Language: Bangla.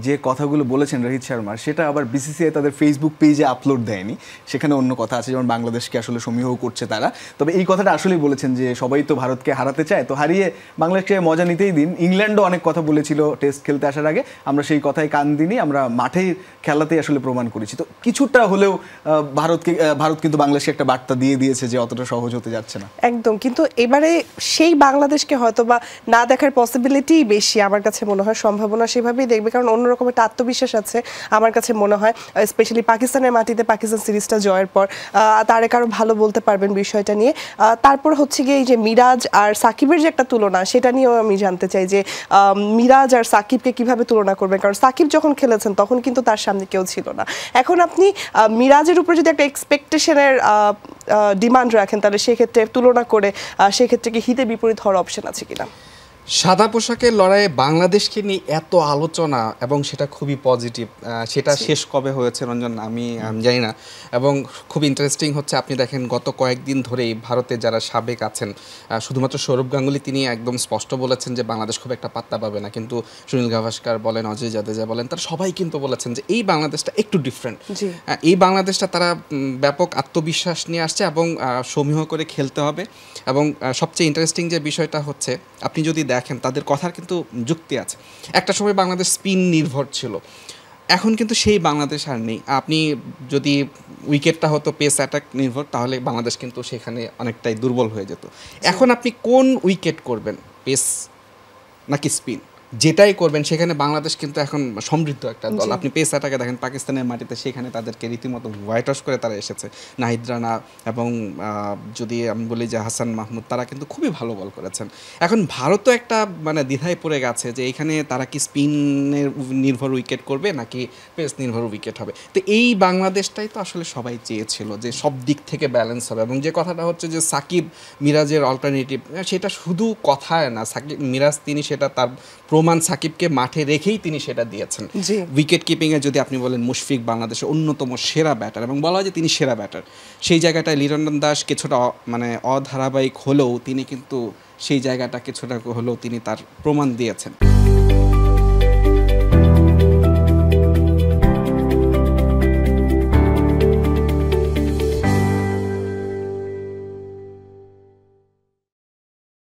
যে কথাগুলো বলেছেন রোহিত শর্মা সেটা আবার বিসিসিআই তাদের ফেসবুক পেজে আপলোড দেয়নি, সেখানে অন্য কথা আছে, যেমন বাংলাদেশকে আসলে সমীহ করছে তারা। তবে এই কথাটা আসলেই বলেছেন যে সবাই তো ভারতকে হারাতে চায়, তো হারিয়ে বাংলাদেশকে মজা নিতেই দিন। ইংল্যান্ডও অনেক কথা বলেছিল টেস্ট খেলতে আসার আগে, আমরা সেই কথায় কান দিইনি, আমরা মাঠেই খেলাতেই আসলে প্রমাণ করেছি। তো কিছুটা হলেও ভারত কিন্তু বাংলাদেশকে একটা বার্তা দিয়ে দিয়েছে যে অতটা সহজ হতে যাচ্ছে না। একদম, কিন্তু এবারে সেই বাংলাদেশকে হয়তো বা না দেখার পসিবিলিটি বেশি আমার কাছে মনে হয়, সম্ভাবনা সেভাবেই দেখবে, কারণ অন্যরকম একটা আত্মবিশ্বাস আছে আমার কাছে মনে হয়, স্পেশালি পাকিস্তানের মাটিতে পাকিস্তান সিরিজটা জয়ের পর তারেক আরও ভালো বলতে পারবেন বিষয়টা নিয়ে। তারপর হচ্ছে গিয়ে এই যে মিরাজ আর সাকিবের যে একটা তুলনা, সেটা নিয়েও আমি জানতে চাই যে মিরাজ আর সাকিবকে কিভাবে তুলনা করবেন, কারণ সাকিব যখন খেলেছেন তখন কিন্তু তার সামনে কেউ ছিল না। এখন আপনি মিরাজের উপরে যদি একটা এক্সপেকটেশনের ডিমান্ড রাখেন, তাহলে সেক্ষেত্রে তুলনা করে সেক্ষেত্রে কি হিতে বিপরীত হওয়ার অপশন আছে কিনা? সাদা পোশাকের লড়াইয়ে বাংলাদেশকে নিয়ে এত আলোচনা এবং সেটা খুবই পজিটিভ, সেটা শেষ কবে হয়েছে রঞ্জন আমি জানি না। এবং খুব ইন্টারেস্টিং হচ্ছে, আপনি দেখেন গত কয়েকদিন ধরেই ভারতে যারা সাবেক আছেন, শুধুমাত্র সৌরভ গাঙ্গুলি তিনি একদম স্পষ্ট বলেছেন যে বাংলাদেশ খুব একটা পাত্তা পাবে না, কিন্তু সুনীল গাভাস্কার বলেন, অজয় জাদেজা বলেন, তারা সবাই কিন্তু বলেছেন যে এই বাংলাদেশটা একটু ডিফারেন্ট। এই বাংলাদেশটা তারা ব্যাপক আত্মবিশ্বাস নিয়ে আসছে এবং সমীহ করে খেলতে হবে। এবং সবচেয়ে ইন্টারেস্টিং যে বিষয়টা হচ্ছে, আপনি যদি দেখেন তাদের কথার কিন্তু যুক্তি আছে। একটা সময় বাংলাদেশ স্পিন নির্ভর ছিল, এখন কিন্তু সেই বাংলাদেশ আর নেই। আপনি যদি উইকেটটা হতো পেস অ্যাটাক নির্ভর, তাহলে বাংলাদেশ কিন্তু সেখানে অনেকটাই দুর্বল হয়ে যেত। এখন আপনি কোন উইকেট করবেন, পেস নাকি স্পিন, যেটাই করবেন সেখানে বাংলাদেশ কিন্তু এখন সমৃদ্ধ একটা দল। আপনি পেস অ্যাটাকে দেখেন পাকিস্তানের মাটিতে, সেখানে তাদেরকে রীতিমতো হোয়াইট ওয়াশ করে তারা এসেছে। নাহিদ রানা এবং যদি আমি বলি যে হাসান মাহমুদ, তারা কিন্তু খুবই ভালো বল করেছেন। এখন ভারতও একটা মানে দ্বিধায় পড়ে গেছে যে এইখানে তারা কি স্পিনের নির্ভর উইকেট করবে নাকি পেস নির্ভর উইকেট হবে। তো এই বাংলাদেশটাই তো আসলে সবাই চেয়েছিল যে সব দিক থেকে ব্যালেন্স হবে। এবং যে কথাটা হচ্ছে যে সাকিব মিরাজের অল্টারনেটিভ, সেটা শুধু কথায় না, সাকিব মিরাজ তিনি সেটা তার প্রমাণ সাকিবকে মাঠে রেখেই তিনি সেটা দিয়েছেন। উইকেট কিপিংয়ে যদি আপনি বলেন, মুশফিক বাংলাদেশের অন্যতম সেরা ব্যাটার এবং বলা হয় যে তিনি সেরা ব্যাটার। সেই জায়গাটায় লিটন দাস কিছুটা মানে অধারাবাহিক হলেও তিনি কিন্তু সেই জায়গাটা কিছুটা হলেও তিনি তার প্রমাণ দিয়েছেন।